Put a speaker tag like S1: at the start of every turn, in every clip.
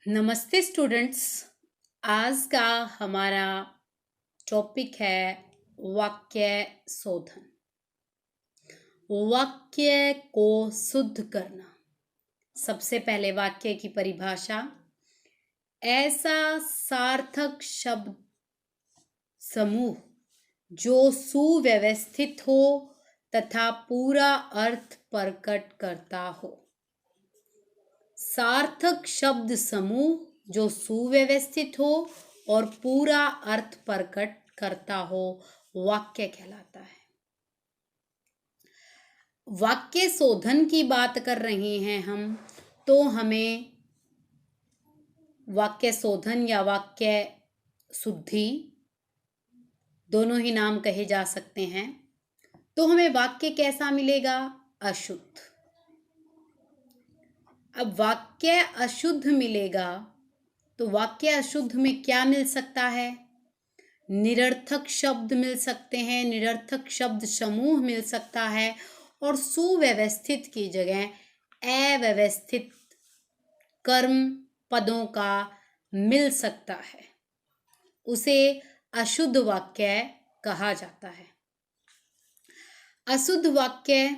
S1: नमस्ते स्टूडेंट्स। आज का हमारा टॉपिक है वाक्य शोधन। वाक्य को शुद्ध करना। सबसे पहले वाक्य की परिभाषा। ऐसा सार्थक शब्द समूह जो सुव्यवस्थित हो तथा पूरा अर्थ प्रकट करता हो। सार्थक शब्द समूह जो सुव्यवस्थित हो और पूरा अर्थ प्रकट करता हो वाक्य कहलाता है। वाक्य शोधन की बात कर रहे हैं हम, तो हमें वाक्य शोधन या वाक्य शुद्धि दोनों ही नाम कहे जा सकते हैं। तो हमें वाक्य कैसा मिलेगा? अशुद्ध। अब वाक्य अशुद्ध मिलेगा तो वाक्य अशुद्ध में क्या मिल सकता है? निरर्थक शब्द मिल सकते हैं, निरर्थक शब्द समूह मिल सकता है और सुव्यवस्थित की जगह अव्यवस्थित कर्म पदों का मिल सकता है। उसे अशुद्ध वाक्य कहा जाता है। अशुद्ध वाक्य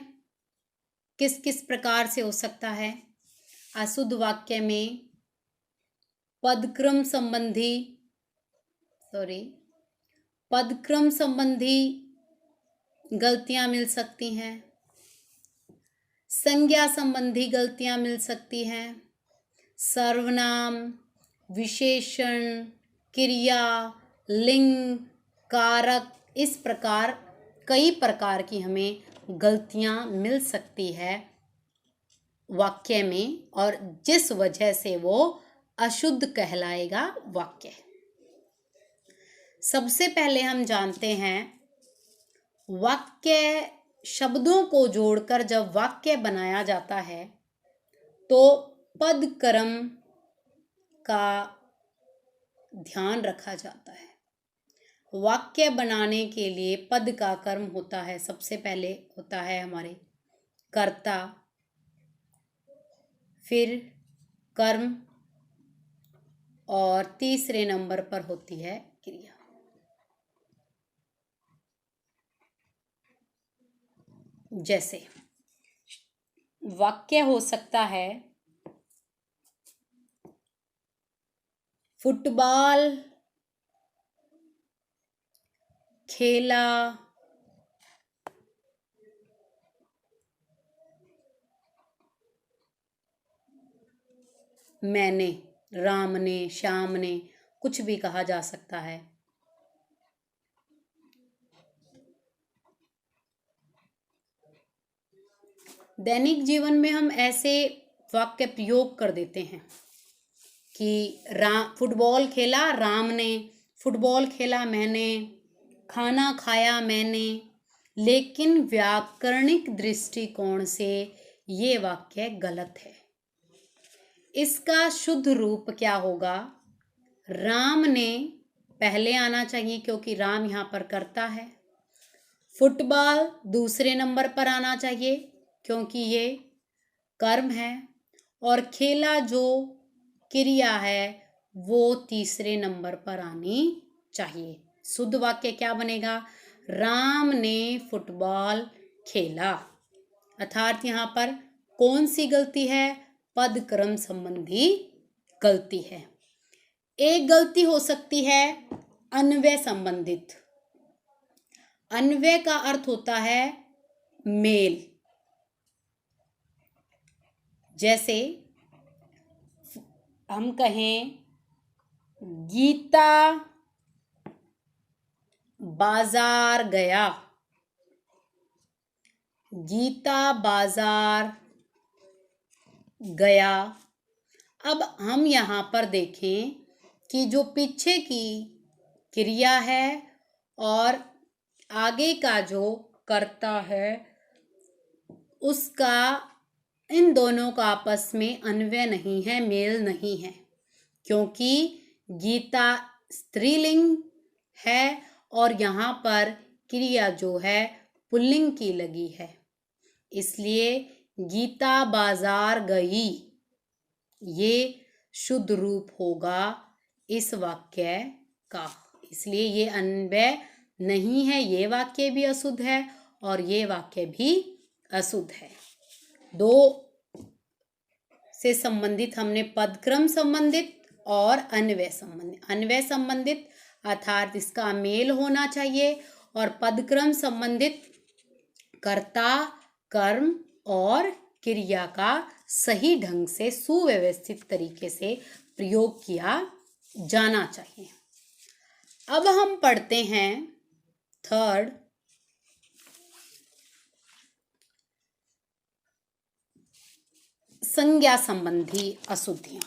S1: किस किस प्रकार से हो सकता है? अशुद्ध वाक्य में पदक्रम संबंधी गलतियां मिल सकती हैं, संज्ञा संबंधी गलतियां मिल सकती हैं, सर्वनाम, विशेषण, क्रिया, लिंग, कारक, इस प्रकार कई प्रकार की हमें गलतियां मिल सकती है वाक्य में, और जिस वजह से वो अशुद्ध कहलाएगा वाक्य। सबसे पहले हम जानते हैं वाक्य शब्दों को जोड़कर जब वाक्य बनाया जाता है तो पद क्रम का ध्यान रखा जाता है। वाक्य बनाने के लिए पद का क्रम होता है। सबसे पहले होता है हमारे कर्ता, फिर कर्म और तीसरे नंबर पर होती है क्रिया। जैसे वाक्य हो सकता है फुटबॉल खेला मैंने, राम ने, श्याम ने, कुछ भी कहा जा सकता है। दैनिक जीवन में हम ऐसे वाक्य प्रयोग कर देते हैं कि फुटबॉल खेला राम ने, फुटबॉल खेला मैंने, खाना खाया मैंने, लेकिन व्याकरणिक दृष्टिकोण से ये वाक्य गलत है। इसका शुद्ध रूप क्या होगा? राम ने पहले आना चाहिए क्योंकि राम यहाँ पर कर्ता है। फुटबॉल दूसरे नंबर पर आना चाहिए क्योंकि ये कर्म है, और खेला जो क्रिया है वो तीसरे नंबर पर आनी चाहिए। शुद्ध वाक्य क्या बनेगा? राम ने फुटबॉल खेला। अर्थात यहाँ पर कौन सी गलती है? पद क्रम संबंधी गलती है। एक गलती हो सकती है अन्वय संबंधित। अन्वय का अर्थ होता है मेल। जैसे हम कहें गीता बाजार गया, गीता बाजार गया। अब हम यहाँ पर देखें कि जो पीछे की क्रिया है और आगे का जो कर्ता है उसका, इन दोनों का आपस में अन्वय नहीं है, मेल नहीं है, क्योंकि गीता स्त्रीलिंग है और यहाँ पर क्रिया जो है पुल्लिंग की लगी है। इसलिए गीता बाजार गई, ये शुद्ध रूप होगा इस वाक्य का। इसलिए ये अन्वय नहीं है, ये वाक्य भी अशुद्ध है और ये वाक्य भी अशुद्ध है। दो से संबंधित हमने पदक्रम संबंधित और अन्वय संबंधित। अन्वय संबंधित अर्थात इसका मेल होना चाहिए, और पदक्रम संबंधित कर्ता, कर्म और क्रिया का सही ढंग से सुव्यवस्थित तरीके से प्रयोग किया जाना चाहिए। अब हम पढ़ते हैं थर्ड, संज्ञा संबंधी अशुद्धियां।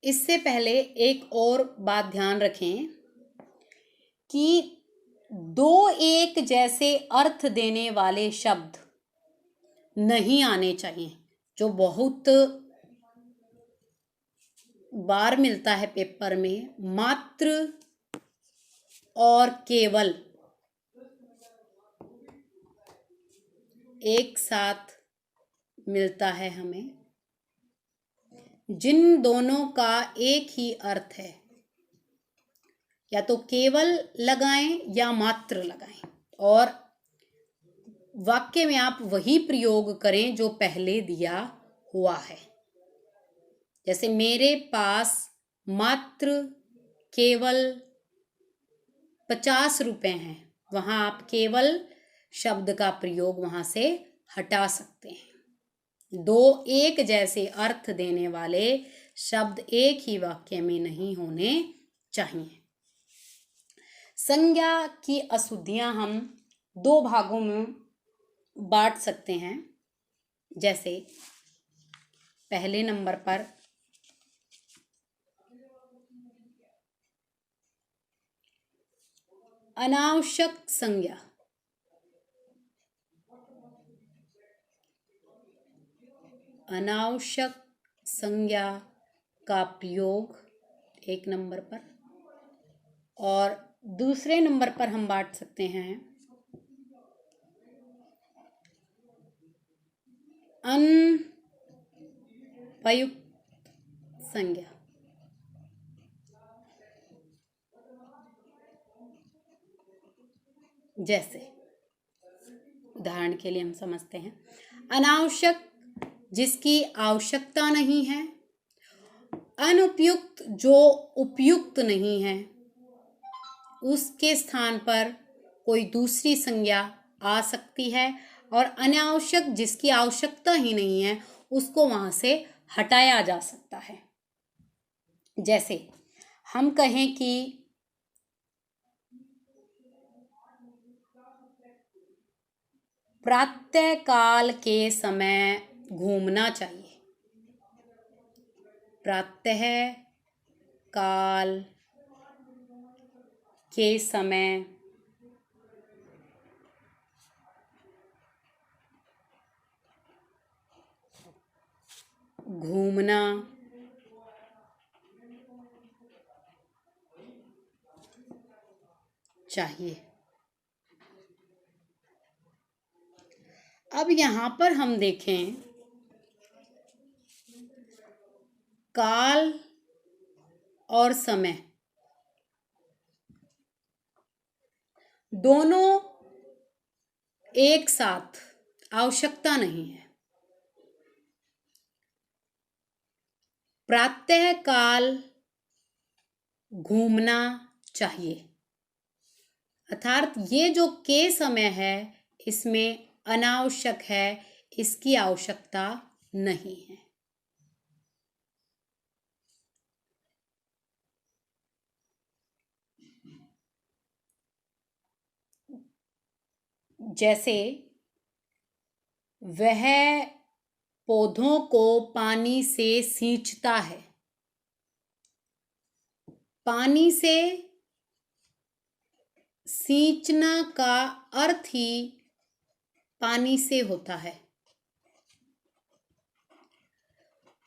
S1: इससे पहले एक और बात ध्यान रखें कि दो एक जैसे अर्थ देने वाले शब्द नहीं आने चाहिए, जो बहुत बार मिलता है पेपर में। मात्र और केवल एक साथ मिलता है हमें, जिन दोनों का एक ही अर्थ है। या तो केवल लगाएं या मात्र लगाएं, और वाक्य में आप वही प्रयोग करें जो पहले दिया हुआ है। जैसे मेरे पास मात्र केवल 50 रुपए हैं, वहां आप केवल शब्द का प्रयोग वहां से हटा सकते हैं। दो एक जैसे अर्थ देने वाले शब्द एक ही वाक्य में नहीं होने चाहिए। संज्ञा की अशुद्धियां हम दो भागों में बांट सकते हैं। जैसे पहले नंबर पर अनावश्यक संज्ञा। अनावश्यक संज्ञा का प्रयोग एक नंबर पर, और दूसरे नंबर पर हम बांट सकते हैं अनुपयुक्त संज्ञा। जैसे उदाहरण के लिए हम समझते हैं, अनावश्यक जिसकी आवश्यकता नहीं है, अनुपयुक्त जो उपयुक्त नहीं है, उसके स्थान पर कोई दूसरी संज्ञा आ सकती है, और अनावश्यक जिसकी आवश्यकता ही नहीं है उसको वहां से हटाया जा सकता है। जैसे हम कहें कि प्रातः काल के समय घूमना चाहिए। प्रातः काल के समय घूमना चाहिए। अब यहां पर हम देखें, काल और समय दोनों एक साथ आवश्यकता नहीं है। प्रातः काल घूमना चाहिए, अर्थात ये जो के समय है इसमें अनावश्यक है, इसकी आवश्यकता नहीं है। जैसे वह पौधों को पानी से सींचता है। पानी से सींचना का अर्थ ही पानी से होता है।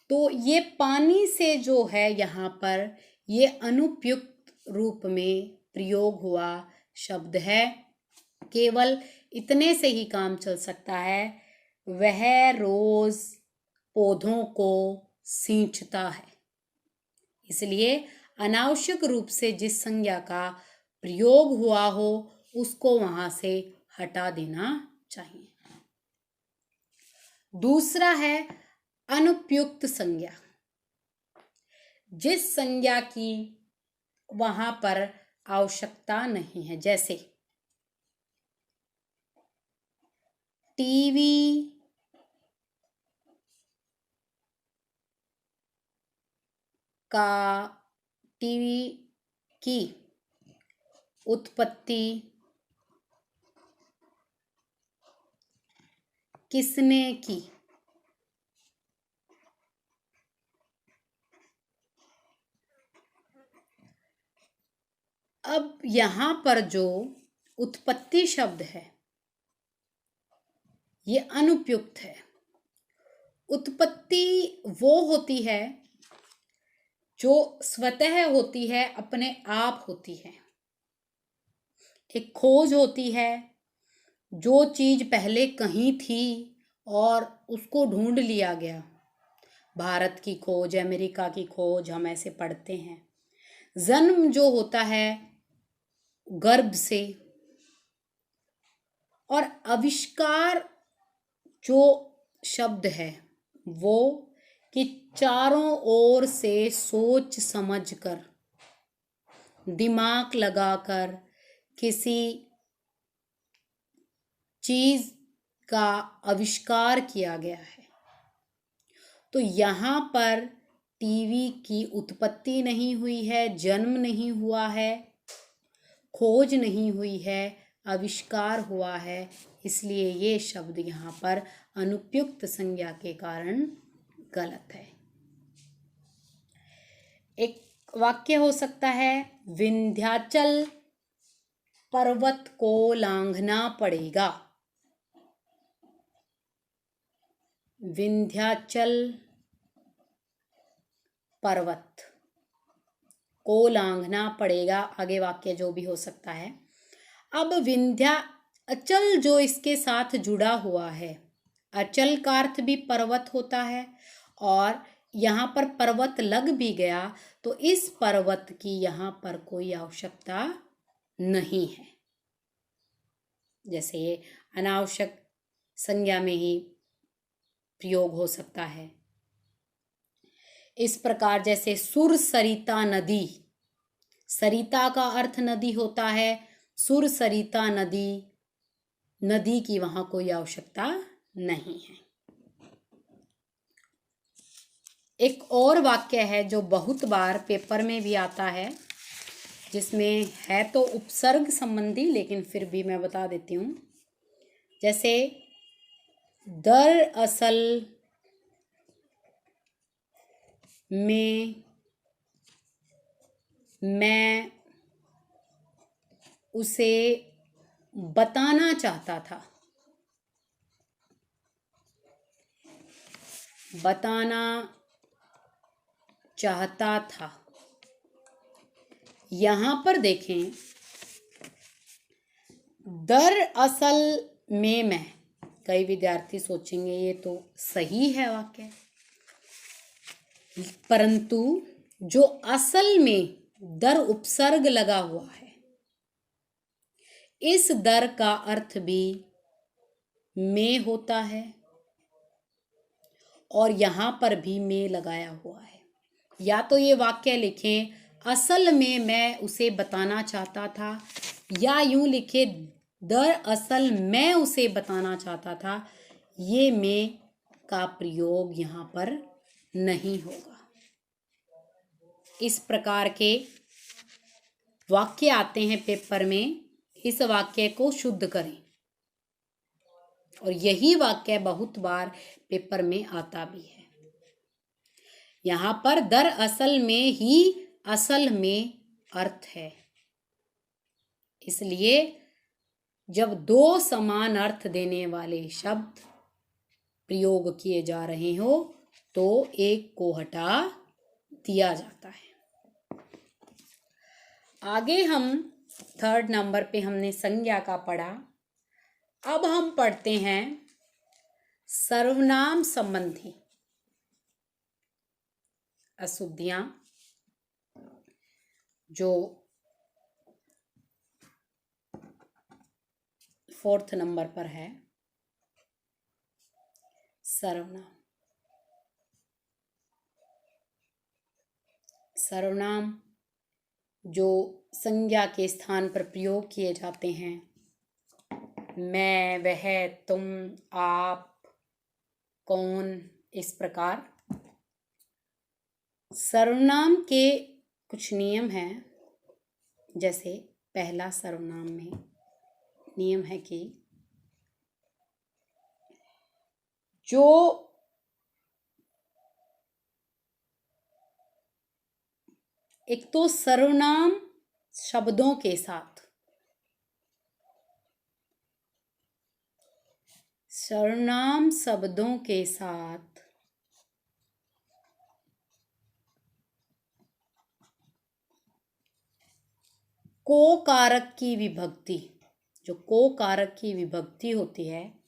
S1: तो ये पानी से जो है यहाँ पर ये अनुपयुक्त रूप में प्रयोग हुआ शब्द है। केवल इतने से ही काम चल सकता है, वह रोज पौधों को सींचता है। इसलिए अनावश्यक रूप से जिस संज्ञा का प्रयोग हुआ हो उसको वहां से हटा देना चाहिए। दूसरा है अनुपयुक्त संज्ञा। जिस संज्ञा की वहां पर आवश्यकता नहीं है, जैसे टीवी की उत्पत्ति किसने की? अब यहां पर जो उत्पत्ति शब्द है ये अनुपयुक्त है। उत्पत्ति वो होती है जो स्वतः होती है, अपने आप होती है। एक खोज होती है, जो चीज पहले कहीं थी और उसको ढूंढ लिया गया। भारत की खोज, अमेरिका की खोज, हम ऐसे पढ़ते हैं। जन्म जो होता है गर्भ से, और आविष्कार जो शब्द है वो कि चारों ओर से सोच समझकर, दिमाग लगाकर किसी चीज का आविष्कार किया गया है। तो यहाँ पर टीवी की उत्पत्ति नहीं हुई है, जन्म नहीं हुआ है, खोज नहीं हुई है, आविष्कार हुआ है। इसलिए ये शब्द यहाँ पर अनुपयुक्त संज्ञा के कारण गलत है। एक वाक्य हो सकता है, विंध्याचल पर्वत को लांघना पड़ेगा। विंध्याचल पर्वत को लांघना पड़ेगा, आगे वाक्य जो भी हो सकता है। अब विंध्याचल जो इसके साथ जुड़ा हुआ है, अचल का अर्थ भी पर्वत होता है, और यहाँ पर पर्वत लग भी गया तो इस पर्वत की यहाँ पर कोई आवश्यकता नहीं है। जैसे ये अनावश्यक संज्ञा में ही प्रयोग हो सकता है। इस प्रकार जैसे सुर सरिता नदी, सरिता का अर्थ नदी होता है, सुर सरिता नदी, नदी की वहां कोई आवश्यकता नहीं है। एक और वाक्य है जो बहुत बार पेपर में भी आता है, जिसमें है तो उपसर्ग संबंधी, लेकिन फिर भी मैं बता देती हूँ। जैसे दरअसल में मैं उसे बताना चाहता था, बताना चाहता था। यहां पर देखें, दरअसल में मैं, कई विद्यार्थी सोचेंगे ये तो सही है वाक्य, परंतु जो असल में दर उपसर्ग लगा हुआ है, इस दर का अर्थ भी में होता है और यहां पर भी में लगाया हुआ है। या तो ये वाक्य लिखें, असल में मैं उसे बताना चाहता था, या यूं लिखे, दरअसल मैं उसे बताना चाहता था। ये में का प्रयोग यहां पर नहीं होगा। इस प्रकार के वाक्य आते हैं पेपर में, इस वाक्य को शुद्ध करें। और यही वाक्य बहुत बार पेपर में आता भी है। यहां पर दरअसल में ही असल में अर्थ है, इसलिए जब दो समान अर्थ देने वाले शब्द प्रयोग किए जा रहे हो तो एक को हटा दिया जाता है। आगे हम 3rd नंबर पे हमने संज्ञा का पढ़ा। अब हम पढ़ते हैं सर्वनाम संबंधी अशुद्धियां, जो 4th नंबर पर है। सर्वनाम जो संज्ञा के स्थान पर प्रयोग किए जाते हैं। मैं, वह, तुम, आप, कौन, इस प्रकार। सर्वनाम के कुछ नियम हैं। जैसे पहला सर्वनाम में नियम है कि जो एक तो सर्वनाम शब्दों के साथ को कारक की विभक्ति, जो को कारक की विभक्ति होती है,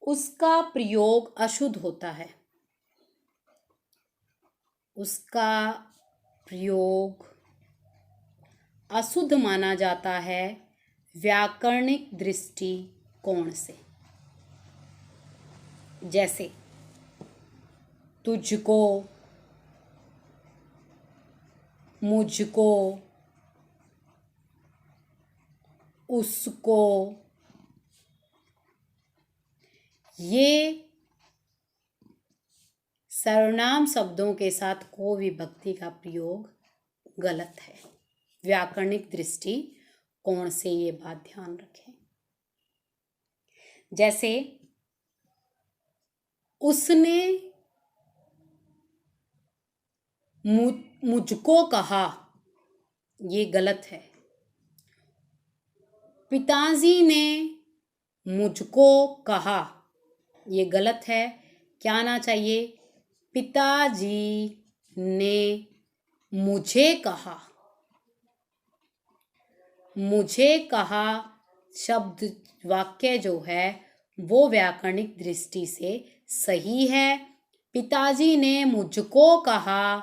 S1: उसका प्रयोग अशुद्ध होता है। उसका प्रयोग अशुद्ध माना जाता है व्याकरणिक दृष्टिकोण से। जैसे तुझको, मुझको, उसको, ये सर्वनाम शब्दों के साथ को विभक्ति का प्रयोग गलत है। व्याकरणिक दृष्टिकोण से ये बात ध्यान रखें। जैसे उसने मुझको कहा, ये गलत है। पिताजी ने मुझको कहा, ये गलत है। क्या आना चाहिए? पिताजी ने मुझे कहा। मुझे कहा शब्द वाक्य जो है वो व्याकरणिक दृष्टि से सही है। पिताजी ने मुझको कहा,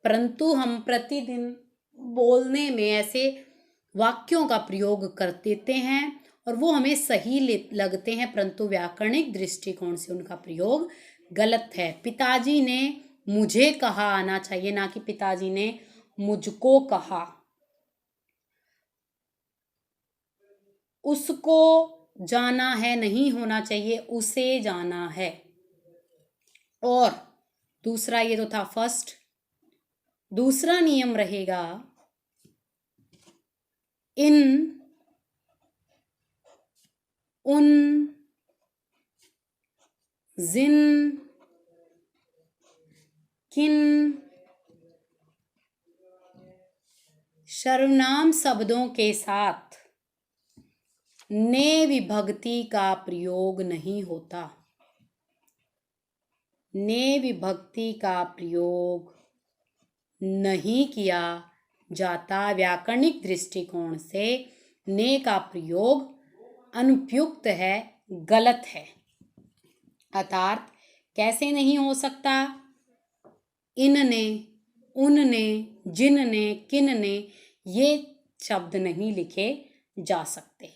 S1: परंतु हम प्रतिदिन बोलने में ऐसे वाक्यों का प्रयोग कर देते हैं और वो हमें सही लगते हैं, परंतु व्याकरणिक दृष्टिकोण से उनका प्रयोग गलत है। पिताजी ने मुझे कहा आना चाहिए, ना कि पिताजी ने मुझको कहा। उसको जाना है नहीं होना चाहिए, उसे जाना है। और दूसरा, ये तो था फर्स्ट। दूसरा नियम रहेगा इन, उन, जिन, किन सर्वनाम शब्दों के साथ ने विभक्ति का प्रयोग नहीं होता। ने विभक्ति का प्रयोग नहीं किया जाता। व्याकरणिक दृष्टिकोण से ने का प्रयोग अनुपयुक्त है, गलत है। अर्थात कैसे नहीं हो सकता? इनने, उनने, जिनने, किनने ये शब्द नहीं लिखे जा सकते।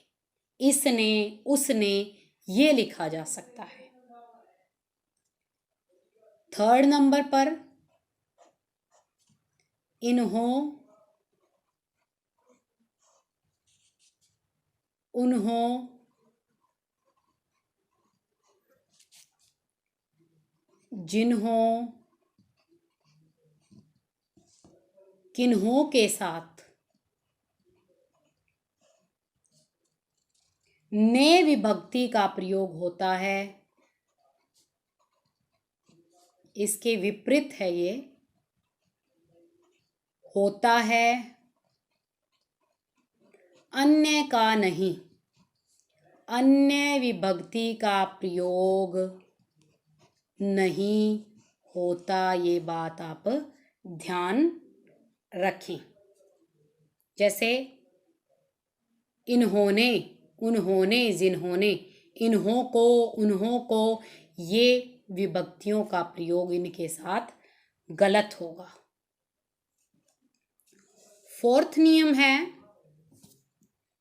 S1: इसने, उसने ये लिखा जा सकता है। 3rd नंबर पर इन्हों, उन्हों, जिन्हों, किन्हों के साथ ने विभक्ति का प्रयोग होता है। इसके विपरीत है, ये होता है अन्य का नहीं। अन्य विभक्ति का प्रयोग नहीं होता, ये बात आप ध्यान रखें। जैसे इन्होंने, उन्होंने, जिन्होंने, इन्हों को, उन्हों को, ये विभक्तियों का प्रयोग इनके साथ गलत होगा। फोर्थ नियम है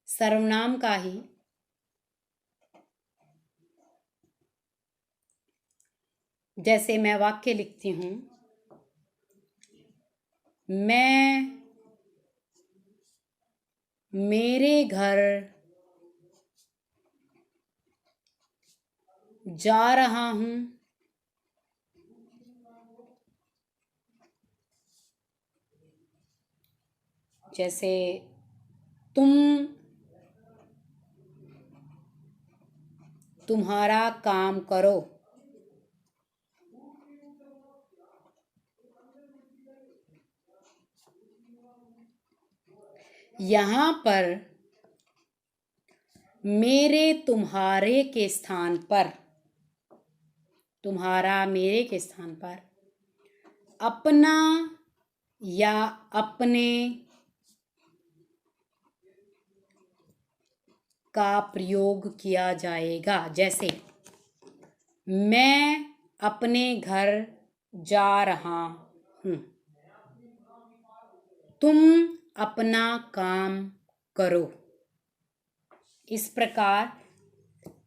S1: सर्वनाम का ही। जैसे मैं वाक्य लिखती हूं, मैं मेरे घर जा रहा हूं, जैसे तुम तुम्हारा काम करो, यहां पर मेरे तुम्हारे के स्थान पर, तुम्हारा मेरे के स्थान पर अपना या अपने का प्रयोग किया जाएगा। जैसे मैं अपने घर जा रहा हूं, तुम अपना काम करो। इस प्रकार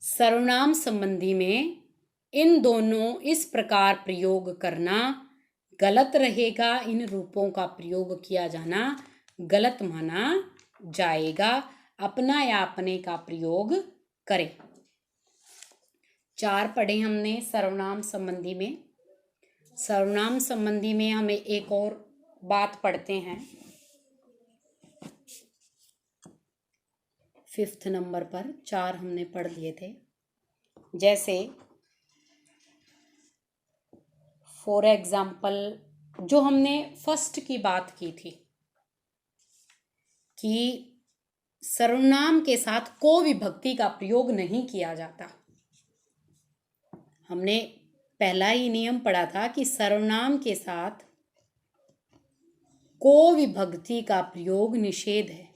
S1: सर्वनाम संबंधी में इन दोनों इस प्रकार प्रयोग करना गलत रहेगा। इन रूपों का प्रयोग किया जाना गलत माना जाएगा। अपना या अपने का प्रयोग करें। 4 पढ़े हमने सर्वनाम संबंधी में। सर्वनाम संबंधी में हमें एक और बात पढ़ते हैं 5th नंबर पर। 4 हमने पढ़ लिए थे। जैसे फॉर एग्जाम्पल, जो हमने फर्स्ट की बात की थी कि सर्वनाम के साथ को विभक्ति का प्रयोग नहीं किया जाता। हमने पहला ही नियम पढ़ा था कि सर्वनाम के साथ को विभक्ति का प्रयोग निषेध है,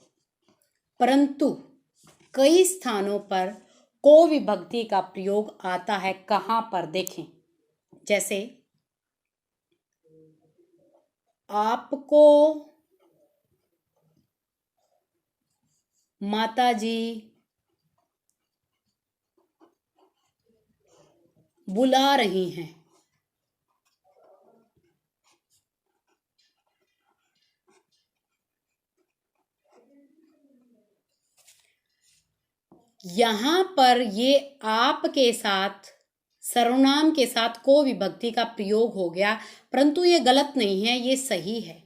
S1: परंतु कई स्थानों पर को विभक्ति का प्रयोग आता है। कहाँ पर देखें, जैसे आपको माताजी बुला रही हैं। यहां पर ये आप के साथ सर्वनाम के साथ को विभक्ति का प्रयोग हो गया, परंतु ये गलत नहीं है, ये सही है।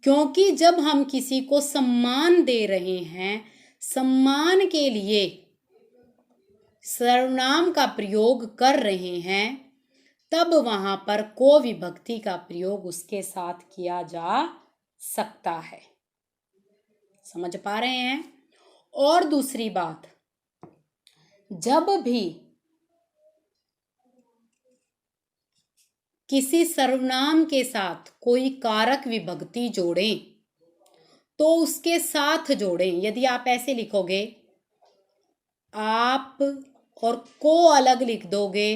S1: क्योंकि जब हम किसी को सम्मान दे रहे हैं, सम्मान के लिए सर्वनाम का प्रयोग कर रहे हैं, तब वहां पर को विभक्ति का प्रयोग उसके साथ किया जा सकता है। समझ पा रहे हैं? और दूसरी बात, जब भी किसी सर्वनाम के साथ कोई कारक विभक्ति जोड़ें तो उसके साथ जोड़ें। यदि आप ऐसे लिखोगे, आप और को अलग लिख दोगे,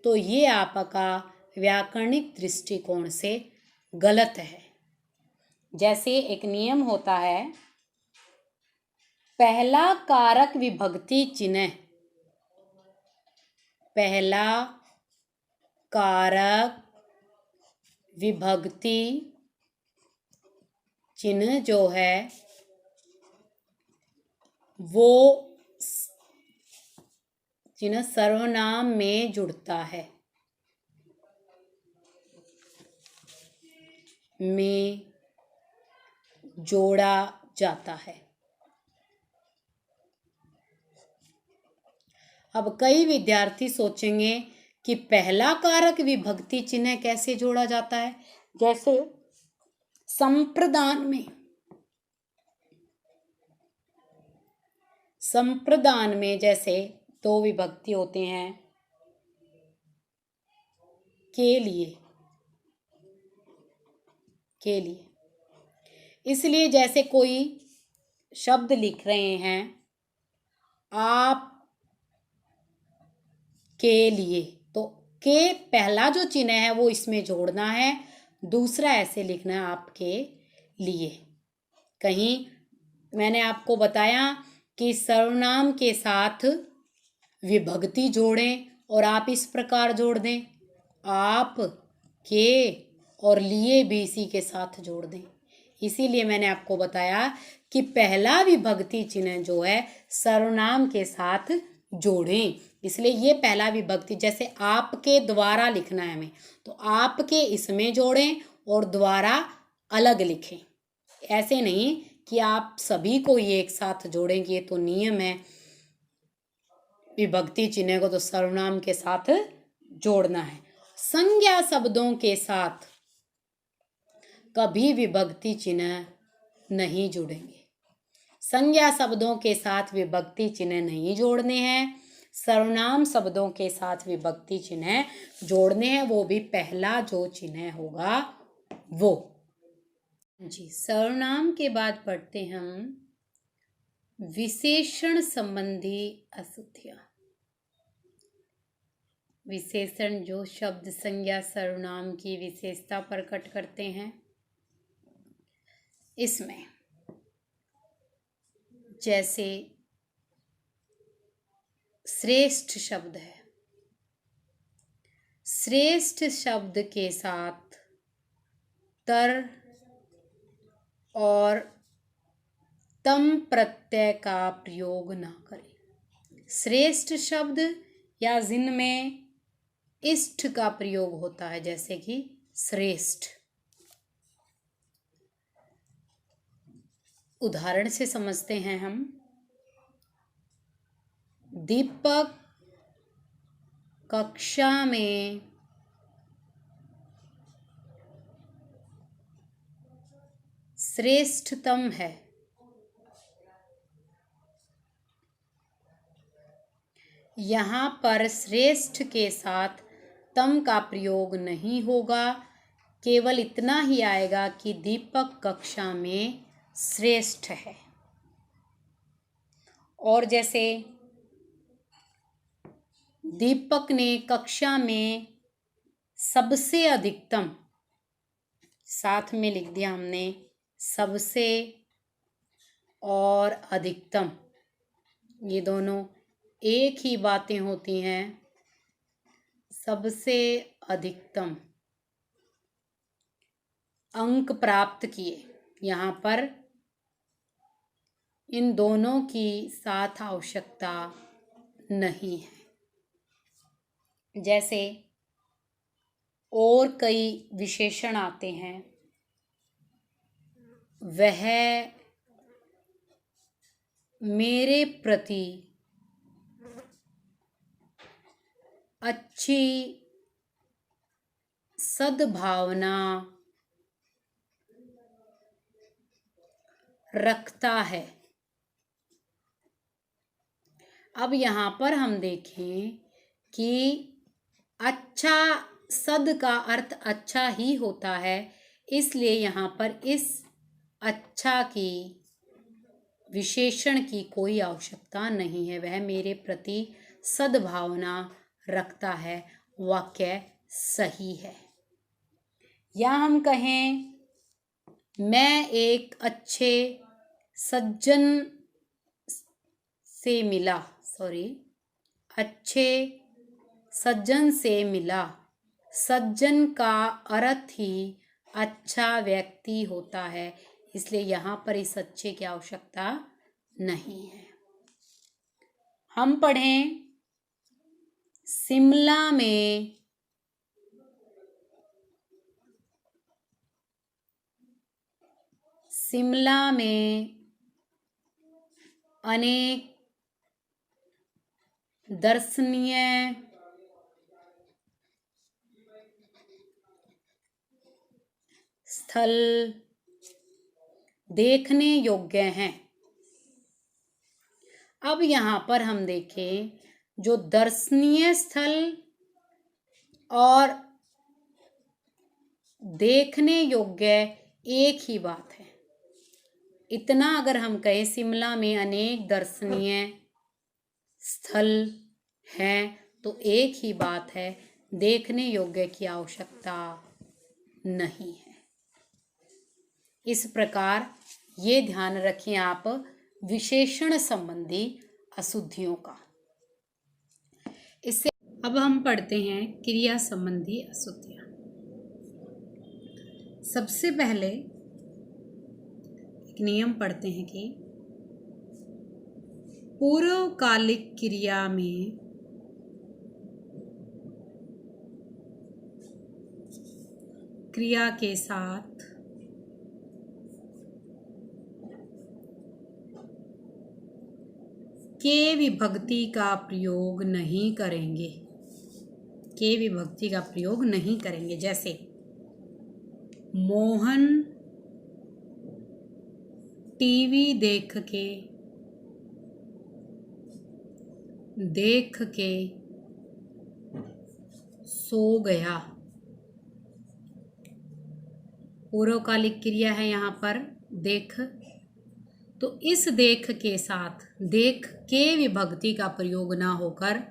S1: तो ये आपका व्याकरणिक दृष्टिकोण से गलत है। जैसे एक नियम होता है, पहला कारक विभक्ति चिन्ह, पहला कारक विभक्ति चिन्ह जो है वो चिन्ह सर्वनाम में जुड़ता है, में जोड़ा जाता है। अब कई विद्यार्थी सोचेंगे कि पहला कारक विभक्ति चिन्ह कैसे जोड़ा जाता है। जैसे संप्रदान में जैसे 2 विभक्ति होते हैं के लिए, के लिए। इसलिए जैसे कोई शब्द लिख रहे हैं, आप के लिए, तो के पहला जो चिन्ह है वो इसमें जोड़ना है, दूसरा ऐसे लिखना है आपके लिए। कहीं मैंने आपको बताया कि सर्वनाम के साथ विभक्ति जोड़ें और आप इस प्रकार जोड़ दें, आप के और लिए भी इसी के साथ जोड़ दें। इसीलिए मैंने आपको बताया कि पहला विभक्ति चिन्ह जो है सर्वनाम के साथ जोड़ें। इसलिए ये पहला विभक्ति, जैसे आपके द्वारा लिखना है हमें, तो आपके इसमें जोड़ें और द्वारा अलग लिखें। ऐसे नहीं कि आप सभी को ये एक साथ जोड़ेंगे, ये तो नियम है। विभक्ति चिन्ह को तो सर्वनाम के साथ जोड़ना है। संज्ञा शब्दों के साथ कभी विभक्ति चिन्ह नहीं जुड़ेंगे। संज्ञा शब्दों के साथ विभक्ति चिन्ह नहीं जोड़ने हैं, सर्वनाम शब्दों के साथ विभक्ति चिन्ह जोड़ने हैं, वो भी पहला जो चिन्ह होगा वो। जी, सर्वनाम के बाद पढ़ते हम विशेषण संबंधी अशुद्धियां। विशेषण जो शब्द संज्ञा सर्वनाम की विशेषता प्रकट करते हैं। इसमें जैसे श्रेष्ठ शब्द है, श्रेष्ठ शब्द के साथ तर और तम प्रत्यय का प्रयोग ना करें। श्रेष्ठ शब्द या जिनमें इष्ट का प्रयोग होता है, जैसे कि श्रेष्ठ। उदाहरण से समझते हैं हम। दीपक कक्षा में श्रेष्ठतम है। यहाँ पर श्रेष्ठ के साथ तम का प्रयोग नहीं होगा, केवल इतना ही आएगा कि दीपक कक्षा में श्रेष्ठ है। और जैसे दीपक ने कक्षा में सबसे अधिकतम, साथ में लिख दिया हमने सबसे और अधिकतम, ये दोनों एक ही बातें होती हैं। सबसे अधिकतम अंक प्राप्त किए, यहाँ पर इन दोनों की साथ आवश्यकता नहीं है। जैसे और कई विशेषण आते हैं, वह मेरे प्रति अच्छी सद्भावना रखता है। अब यहाँ पर हम देखें कि अच्छा, सद का अर्थ अच्छा ही होता है, इसलिए यहाँ पर इस अच्छा की विशेषण की कोई आवश्यकता नहीं है। वह मेरे प्रति सद्भावना रखता है, वाक्य सही है। या हम कहें मैं एक अच्छे सज्जन से मिला, अच्छे सज्जन से मिला। सज्जन का अर्थ ही अच्छा व्यक्ति होता है, इसलिए यहाँ पर इस अच्छे की आवश्यकता नहीं है। हम पढ़ें शिमला में अनेक दर्शनीय स्थल देखने योग्य हैं। अब यहाँ पर हम देखें, जो दर्शनीय स्थल और देखने योग्य एक ही बात है। इतना अगर हम कहें, शिमला में अनेक दर्शनीय स्थल हैं, तो एक ही बात है, देखने योग्य की आवश्यकता नहीं है। इस प्रकार ये ध्यान रखें आप विशेषण संबंधी अशुद्धियों का। इससे अब हम पढ़ते हैं क्रिया संबंधी अशुद्धियां। सबसे पहले एक नियम पढ़ते हैं कि पूर्वकालिक क्रिया में क्रिया के साथ के विभक्ति का प्रयोग नहीं करेंगे। के विभक्ति का प्रयोग नहीं करेंगे। जैसे मोहन टीवी देख के सो गया। पूर्वकालिक क्रिया है यहाँ पर देख, तो इस देख के साथ देख के विभक्ति का प्रयोग ना होकर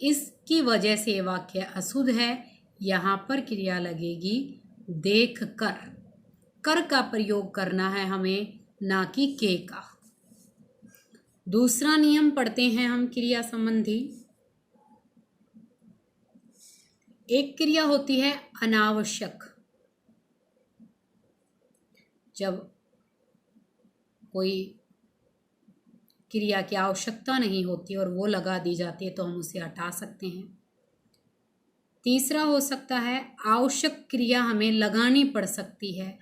S1: इसकी वजह से वाक्य अशुद्ध है। यहाँ पर क्रिया लगेगी देख कर। कर का प्रयोग करना है हमें, ना कि के का। दूसरा नियम पढ़ते हैं हम क्रिया संबंधी। एक क्रिया होती है अनावश्यक। जब कोई क्रिया की आवश्यकता नहीं होती और वो लगा दी जाती है तो हम उसे हटा सकते हैं। तीसरा हो सकता है आवश्यक क्रिया हमें लगानी पड़ सकती है,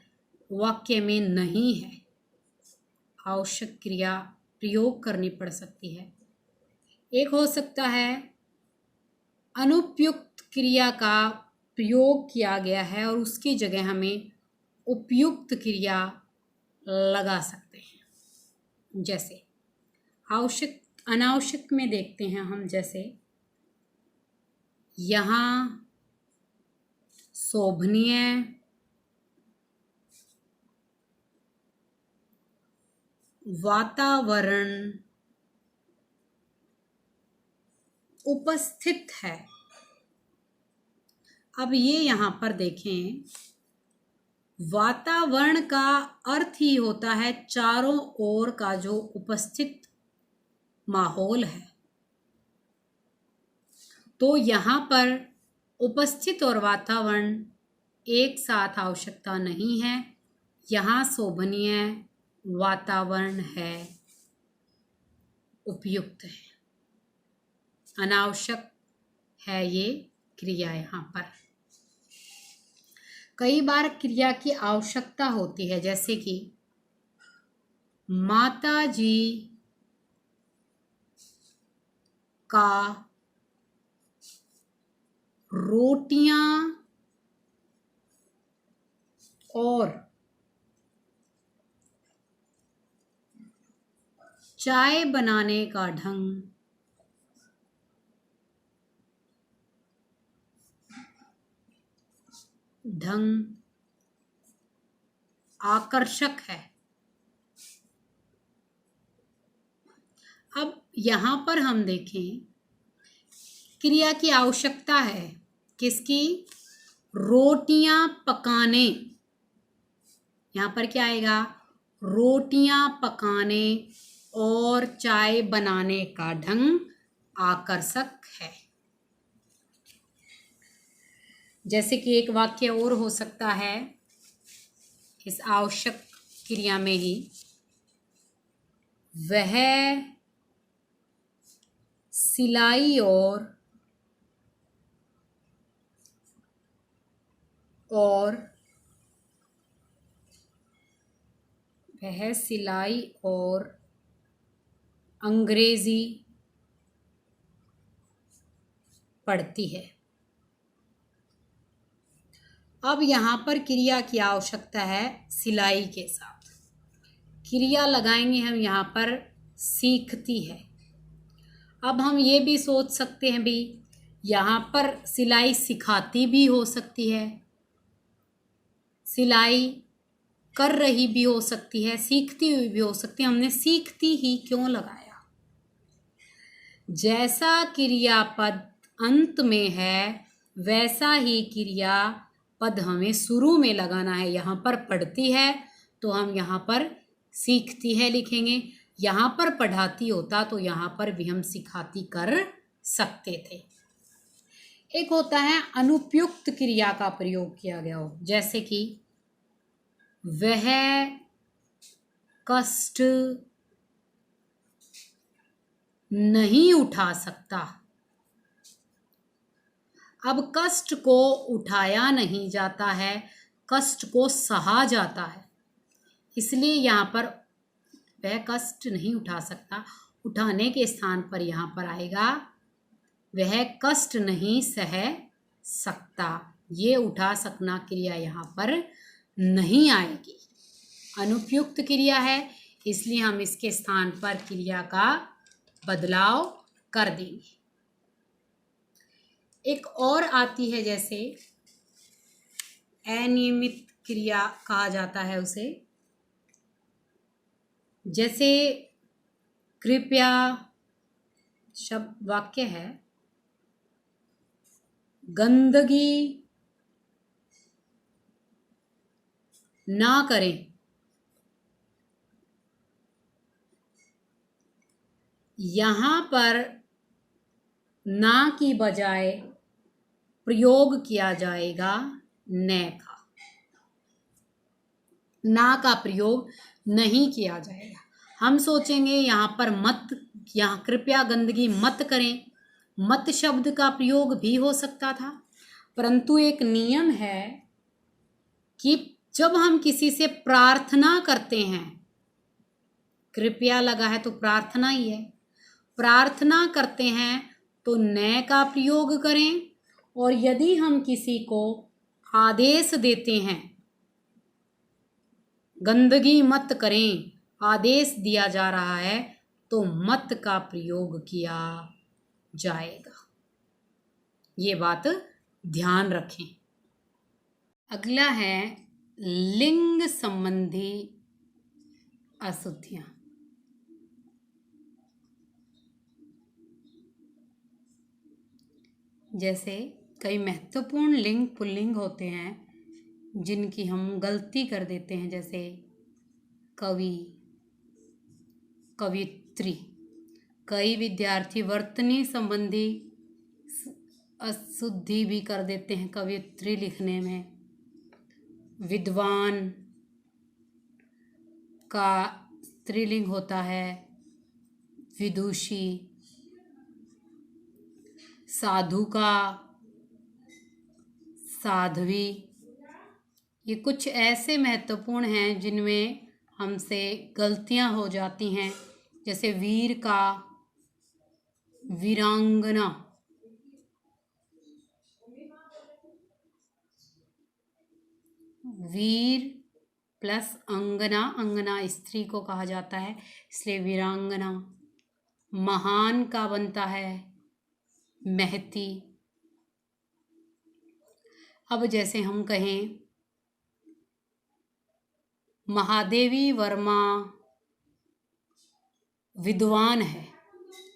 S1: वाक्य में नहीं है, आवश्यक क्रिया प्रयोग करनी पड़ सकती है। एक हो सकता है अनुपयुक्त क्रिया का प्रयोग किया गया है और उसकी जगह हमें उपयुक्त क्रिया लगा सकते हैं। जैसे आवश्यक अनावश्यक में देखते हैं हम, जैसे यहाँ शोभनीय, वातावरण उपस्थित है। अब ये यहाँ पर देखें, वातावरण का अर्थ ही होता है चारों ओर का जो उपस्थित माहौल है। तो यहाँ पर उपस्थित और वातावरण एक साथ आवश्यकता नहीं है। यहाँ शोभनीय वातावरण है, उपयुक्त है, अनावश्यक है ये क्रिया। यहाँ पर कई बार क्रिया की आवश्यकता होती है, जैसे कि माता जी का रोटियां और चाय बनाने का ढंग आकर्षक है। अब यहाँ पर हम देखें, क्रिया की आवश्यकता है किसकी? रोटियां पकाने। यहाँ पर क्या आएगा? रोटियां पकाने और चाय बनाने का ढंग आकर्षक है। जैसे कि एक वाक्य और हो सकता है इस आवश्यक क्रिया में ही, वह सिलाई और अंग्रेजी पढ़ती है। अब यहाँ पर क्रिया की आवश्यकता है सिलाई के साथ, क्रिया लगाएंगे हम यहाँ पर सीखती है। अब हम ये भी सोच सकते हैं भी, यहाँ पर सिलाई सिखाती भी हो सकती है, सिलाई कर रही भी हो सकती है, सीखती हुई भी हो सकती है। हमने सीखती ही क्यों लगाया? जैसा क्रियापद अंत में है वैसा ही क्रियापद हमें शुरू में लगाना है। यहाँ पर पढ़ती है तो हम यहाँ पर सीखती है लिखेंगे। यहाँ पर पढ़ाती होता तो यहाँ पर भी हम सिखाती कर सकते थे। एक होता है अनुपयुक्त क्रिया का प्रयोग किया गया हो, जैसे कि वह कष्ट नहीं उठा सकता। अब कष्ट को उठाया नहीं जाता है, कष्ट को सहा जाता है, इसलिए यहाँ पर वह कष्ट नहीं उठा सकता, उठाने के स्थान पर यहाँ पर आएगा वह कष्ट नहीं सह सकता। ये उठा सकना क्रिया यहाँ पर नहीं आएगी, अनुपयुक्त क्रिया है, इसलिए हम इसके स्थान पर क्रिया का बदलाव कर देंगे। एक और आती है, जैसे अनियमित क्रिया कहा जाता है उसे, जैसे कृपया शब्द वाक्य है, गंदगी ना करें। यहाँ पर ना की बजाय प्रयोग किया जाएगा न का, ना का प्रयोग नहीं किया जाएगा। हम सोचेंगे यहाँ पर मत, यहाँ कृपया गंदगी मत करें, मत शब्द का प्रयोग भी हो सकता था, परंतु एक नियम है कि जब हम किसी से प्रार्थना करते हैं, कृपया लगा है तो प्रार्थना ही है, प्रार्थना करते हैं तो न का प्रयोग करें। और यदि हम किसी को आदेश देते हैं, गंदगी मत करें, आदेश दिया जा रहा है, तो मत का प्रयोग किया जाएगा। ये बात ध्यान रखें। अगला है लिंग संबंधी अशुद्धियां। जैसे कई महत्वपूर्ण लिंग पुल्लिंग होते हैं जिनकी हम गलती कर देते हैं, जैसे कवि, कवित्री। कई विद्यार्थी वर्तनी संबंधी अशुद्धि भी कर देते हैं कवित्री लिखने में। विद्वान का स्त्रीलिंग होता है विदुषी, साधु का साध्वी। ये कुछ ऐसे महत्वपूर्ण हैं जिनमें हमसे गलतियां हो जाती हैं, जैसे वीर का वीरांगना, वीर प्लस अंगना, अंगना स्त्री को कहा जाता है इसलिए वीरांगना। महान का बनता है महती। अब जैसे हम कहें महादेवी वर्मा विद्वान है,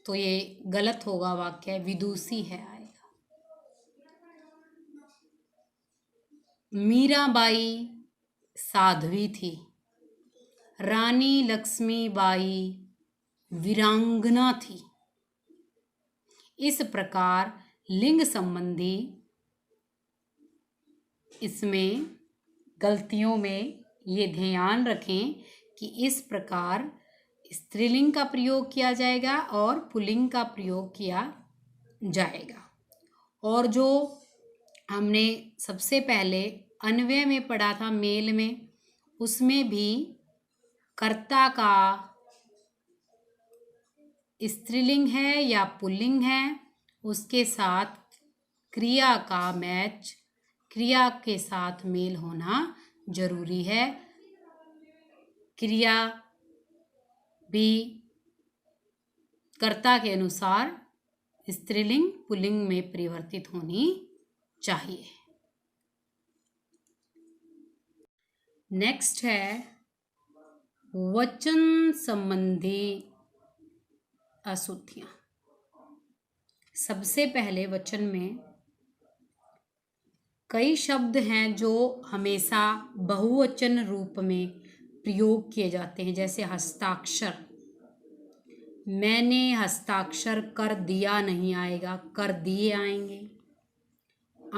S1: तो ये गलत होगा वाक्य, विदुषी है आएगा। मीराबाई साध्वी थी, रानी लक्ष्मीबाई वीरांगना थी। इस प्रकार लिंग संबंधी इसमें गलतियों में ये ध्यान रखें कि इस प्रकार स्त्रीलिंग का प्रयोग किया जाएगा और पुल्लिंग का प्रयोग किया जाएगा। और जो हमने सबसे पहले अन्वय में पढ़ा था मेल में, उसमें भी कर्ता का स्त्रीलिंग है या पुल्लिंग है, उसके साथ क्रिया का मैच, क्रिया के साथ मेल होना जरूरी है। क्रिया भी कर्ता के अनुसार स्त्रीलिंग पुल्लिंग में परिवर्तित होनी चाहिए। नेक्स्ट है वचन संबंधी अशुद्धियां। सबसे पहले वचन में कई शब्द हैं जो हमेशा बहुवचन रूप में प्रयोग किए जाते हैं, जैसे हस्ताक्षर। मैंने हस्ताक्षर कर दिया नहीं आएगा, कर दिए आएंगे।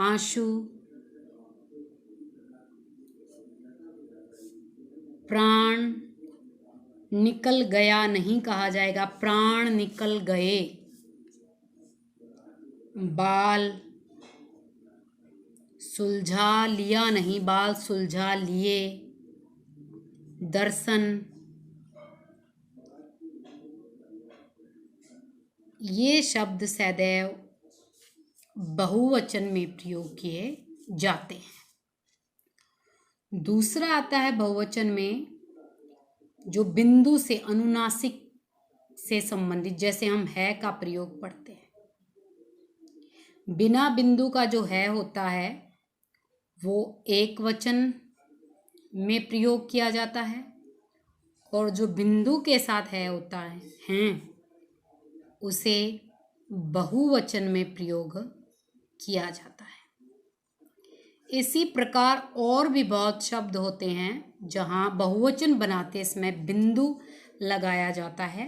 S1: आंसू, प्राण निकल गया नहीं कहा जाएगा, प्राण निकल गए। बाल सुलझा लिया नहीं, बाल सुलझा लिए। दर्शन, ये शब्द सदैव बहुवचन में प्रयोग किए जाते हैं। दूसरा आता है बहुवचन में जो बिंदु से, अनुनासिक से संबंधित, जैसे हम है का प्रयोग पढ़ते हैं। बिना बिंदु का जो है होता है वो एक वचन में प्रयोग किया जाता है, और जो बिंदु के साथ है होता है हैं, उसे बहुवचन में प्रयोग किया जाता है। इसी प्रकार और भी बहुत शब्द होते हैं जहाँ बहुवचन बनाते समय बिंदु लगाया जाता है,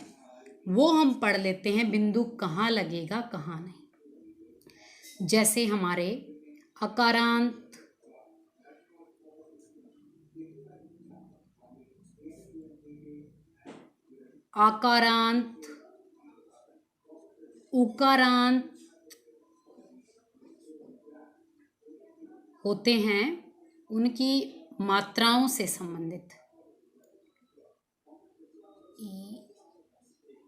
S1: वो हम पढ़ लेते हैं बिंदु कहाँ लगेगा कहाँ नहीं। जैसे हमारे अकारांत, आकारांत, उकारांत होते हैं, उनकी मात्राओं से संबंधित।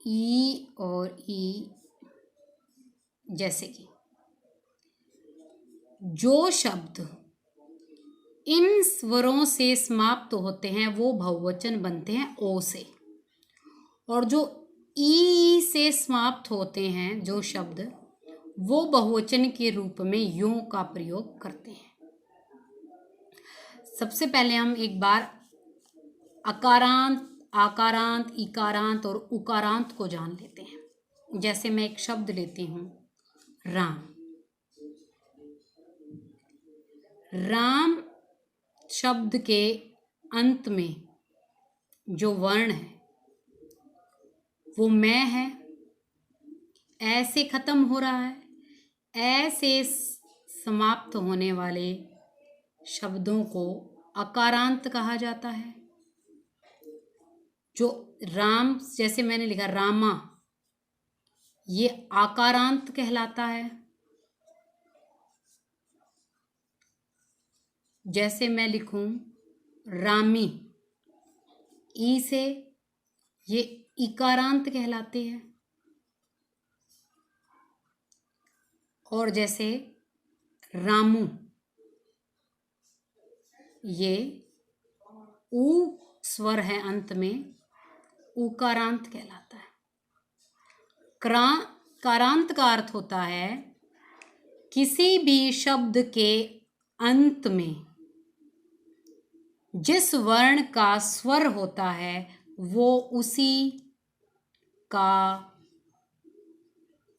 S1: ई और ई, जैसे कि जो शब्द इन स्वरों से समाप्त होते हैं वो बहुवचन बनते हैं ओ से, और जो ई से समाप्त होते हैं जो शब्द, वो बहुवचन के रूप में यों का प्रयोग करते हैं। सबसे पहले हम एक बार अकारांत, आकारांत, इकारांत और उकारांत को जान लेते हैं। जैसे मैं एक शब्द लेती हूँ, राम। राम शब्द के अंत में जो वर्ण है वो मैं है, ऐसे खत्म हो रहा है। ऐसे समाप्त होने वाले शब्दों को अकारांत कहा जाता है। जो राम, जैसे मैंने लिखा रामा, ये आकारांत कहलाता है। जैसे मैं लिखूं रामी, ई से, ये इकारांत कहलाते हैं। और जैसे रामू, ये ऊ स्वर है अंत में, उकारांत कहलाता है। कारांत का अर्थ होता है किसी भी शब्द के अंत में जिस वर्ण का स्वर होता है वो उसी का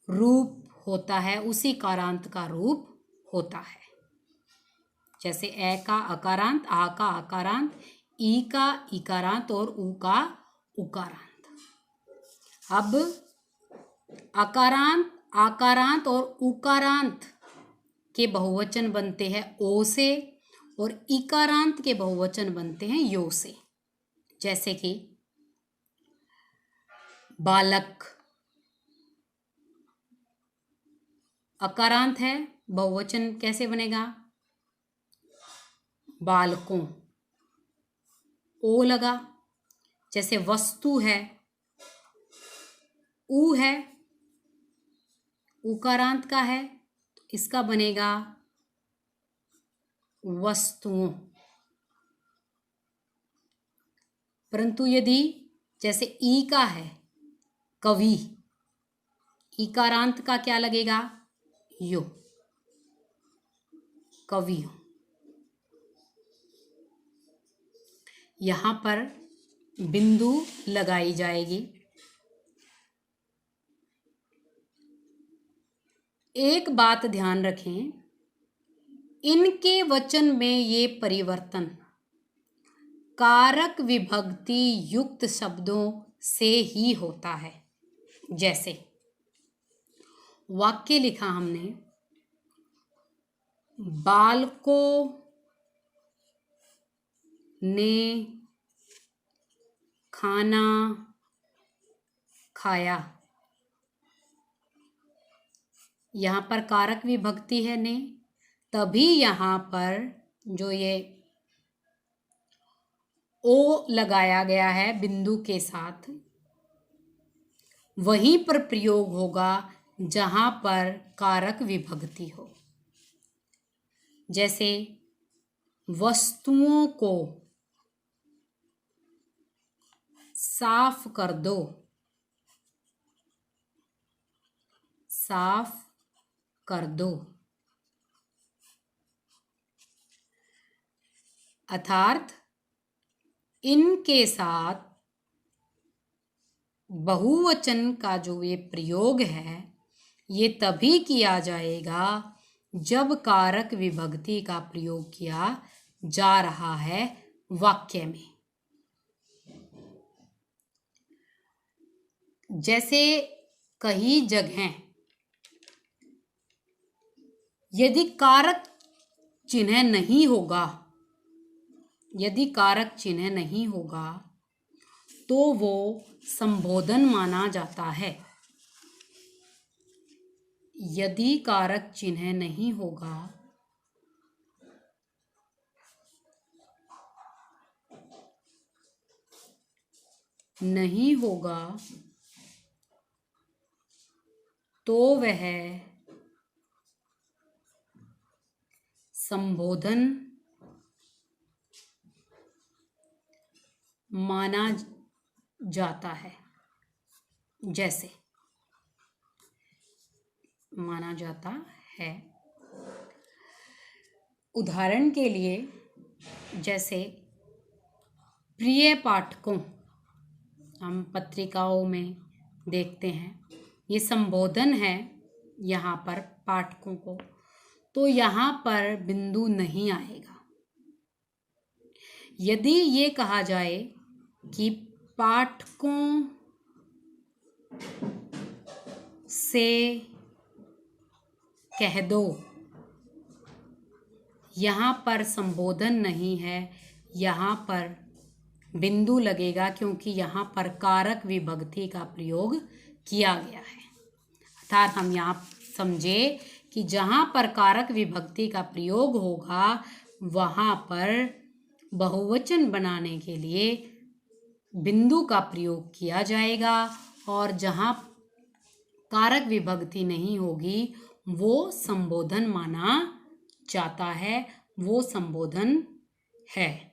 S1: रूप होता है, उसी कारांत का रूप होता है। जैसे ए का अकारांत, आ का आकारांत, ई का इकारांत और उ का उकारांत। अब अकारांत, आकारांत और उकारांत के बहुवचन बनते हैं ओ से, और इकारांत के बहुवचन बनते हैं यो से। जैसे कि बालक अकारांत है, बहुवचन कैसे बनेगा? बालकों, ओ लगा। जैसे वस्तु है, ऊ है, उकारांत का है, तो इसका बनेगा वस्तुओं। परंतु यदि जैसे ई का है, कवि, इकारांत का क्या लगेगा? यो, कवियों। यहाँ पर बिंदु लगाई जाएगी। एक बात ध्यान रखें, इनके वचन में ये परिवर्तन कारक विभक्ति युक्त शब्दों से ही होता है। जैसे वाक्य लिखा हमने, बालकों ने खाना खाया। यहाँ पर कारक विभक्ति है ने, तभी यहाँ पर जो ये ओ लगाया गया है बिंदु के साथ, वहीं पर प्रयोग होगा जहाँ पर कारक विभक्ति हो। जैसे वस्तुओं को साफ कर दो, साफ कर दो। अर्थात इनके साथ बहुवचन का जो ये प्रयोग है, ये तभी किया जाएगा जब कारक विभक्ति का प्रयोग किया जा रहा है वाक्य में। जैसे कई जगह यदि कारक चिन्ह नहीं होगा, यदि कारक चिन्ह नहीं होगा तो वो संबोधन माना जाता है। यदि कारक चिन्ह नहीं होगा तो वह संबोधन माना जाता है। जैसे माना जाता है, उदाहरण के लिए जैसे प्रिय पाठकों, हम पत्रिकाओं में देखते हैं, ये संबोधन है यहाँ पर पाठकों को, तो यहाँ पर बिंदु नहीं आएगा। यदि ये कहा जाए कि पाठकों से कह दो, यहाँ पर संबोधन नहीं है, यहाँ पर बिंदु लगेगा क्योंकि यहाँ पर कारक विभक्ति का प्रयोग किया गया है। अर्थात हम यहाँ समझे कि जहाँ पर कारक विभक्ति का प्रयोग होगा वहाँ पर बहुवचन बनाने के लिए बिंदु का प्रयोग किया जाएगा, और जहाँ कारक विभक्ति नहीं होगी वो संबोधन माना जाता है, वो संबोधन है।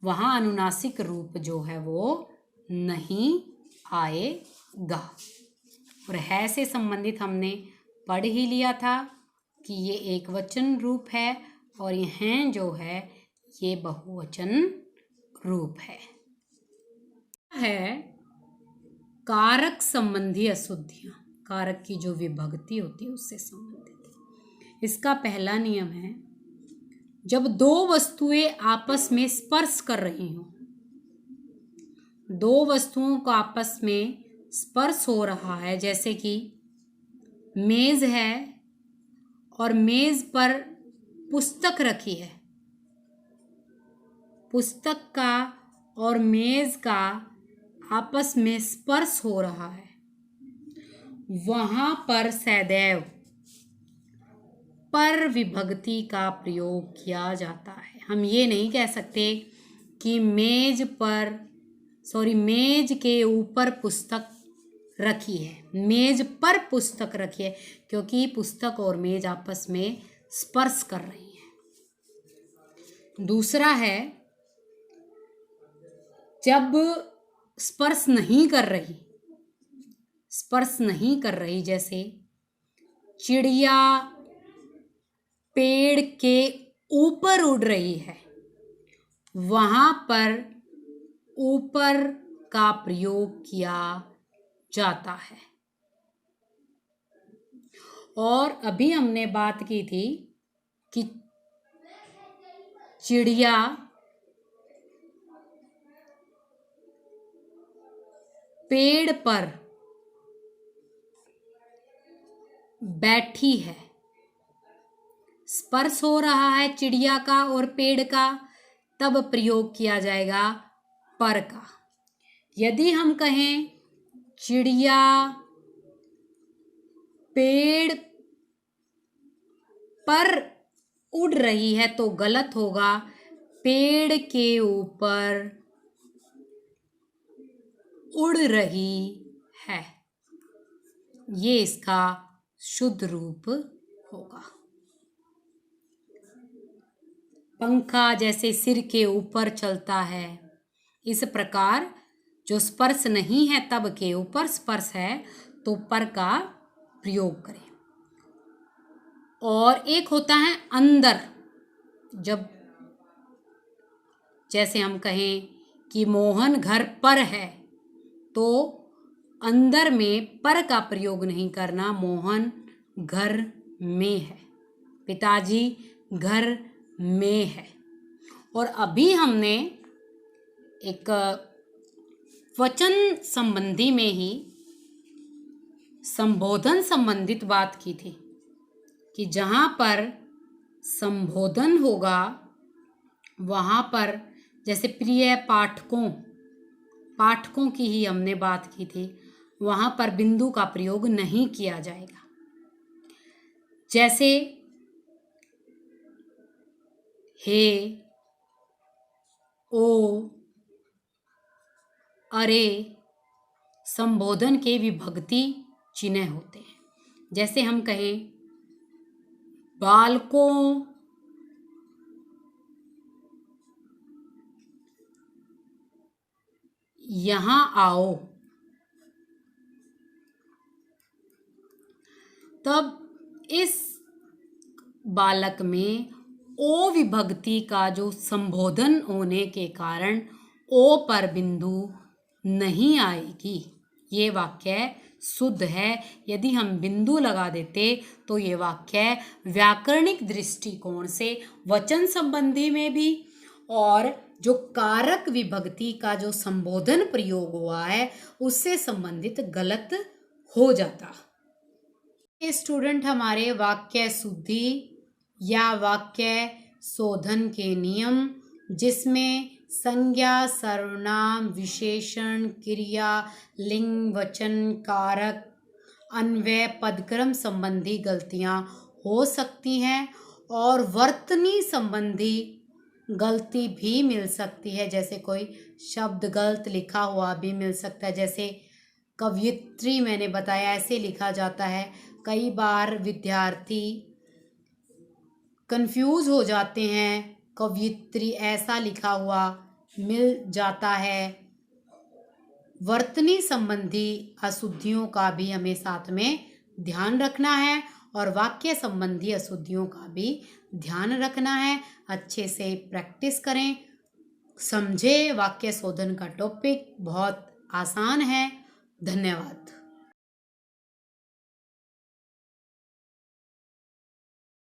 S1: वहाँ अनुनासिक रूप जो है वो नहीं आएगा। और है से संबंधित हमने पढ़ ही लिया था कि ये एक वचन रूप है और यह जो है ये बहुवचन रूप है कारक संबंधी अशुद्धियां, कारक की जो विभक्ति होती है उससे संबंधित। इसका पहला नियम है, जब दो वस्तुएं आपस में स्पर्श कर रही हों, दो वस्तुओं को आपस में स्पर्श हो रहा है, जैसे कि मेज है और मेज पर पुस्तक रखी है, पुस्तक का और मेज का आपस में स्पर्श हो रहा है, वहां पर सदैव पर विभक्ति का प्रयोग किया जाता है। हम ये नहीं कह सकते कि मेज के ऊपर पुस्तक रखी है, मेज पर पुस्तक रखी है, क्योंकि पुस्तक और मेज आपस में स्पर्श कर रही है। दूसरा है, जब स्पर्श नहीं कर रही, जैसे चिड़िया पेड़ के ऊपर उड़ रही है, वहां पर ऊपर का प्रयोग किया जाता है। और अभी हमने बात की थी कि चिड़िया पेड़ पर बैठी है, स्पर्श हो रहा है चिड़िया का और पेड़ का, तब प्रयोग किया जाएगा पर का। यदि हम कहें चिड़िया पेड़ पर उड़ रही है तो गलत होगा, पेड़ के ऊपर उड़ रही है, ये इसका शुद्ध रूप होगा। पंखा जैसे सिर के ऊपर चलता है, इस प्रकार जो स्पर्श नहीं है तब के ऊपर स्पर्श है तो पर का प्रयोग करें। और एक होता है अंदर, जब जैसे हम कहें कि मोहन घर पर है तो अंदर में पर का प्रयोग नहीं करना, मोहन घर में है, पिताजी घर में है। और अभी हमने एक वचन संबंधी में ही संबोधन संबंधित बात की थी कि जहाँ पर संबोधन होगा वहाँ पर जैसे प्रिय पाठकों की ही हमने बात की थी, वहाँ पर बिंदु का प्रयोग नहीं किया जाएगा। जैसे हे, ओ, अरे संबोधन के विभक्ति चिन्ह होते हैं। जैसे हम कहें बालकों, यहाँ आओ, तब इस बालक में ओ विभक्ति का जो संबोधन होने के कारण ओ पर बिंदु नहीं आएगी। ये वाक्य शुद्ध है। यदि हम बिंदु लगा देते तो ये वाक्य व्याकरणिक दृष्टिकोण से वचन संबंधी में भी और जो कारक विभक्ति का जो संबोधन प्रयोग हुआ है उससे संबंधित गलत हो जाता। ये स्टूडेंट हमारे वाक्य शुद्धि या वाक्य शोधन के नियम, जिसमें संज्ञा, सर्वनाम, विशेषण, क्रिया, लिंग, वचन, कारक, अन्वय, पदक्रम संबंधी गलतियां हो सकती हैं और वर्तनी संबंधी गलती भी मिल सकती है। जैसे कोई शब्द गलत लिखा हुआ भी मिल सकता है, जैसे कवयित्री मैंने बताया ऐसे लिखा जाता है। कई बार विद्यार्थी कंफ्यूज हो जाते हैं, कवयित्री ऐसा लिखा हुआ मिल जाता है। वर्तनी संबंधी अशुद्धियों का भी हमें साथ में ध्यान रखना है और वाक्य संबंधी अशुद्धियों का भी ध्यान रखना है। अच्छे से प्रैक्टिस करें, समझे। वाक्य शोधन का टॉपिक बहुत आसान है। धन्यवाद।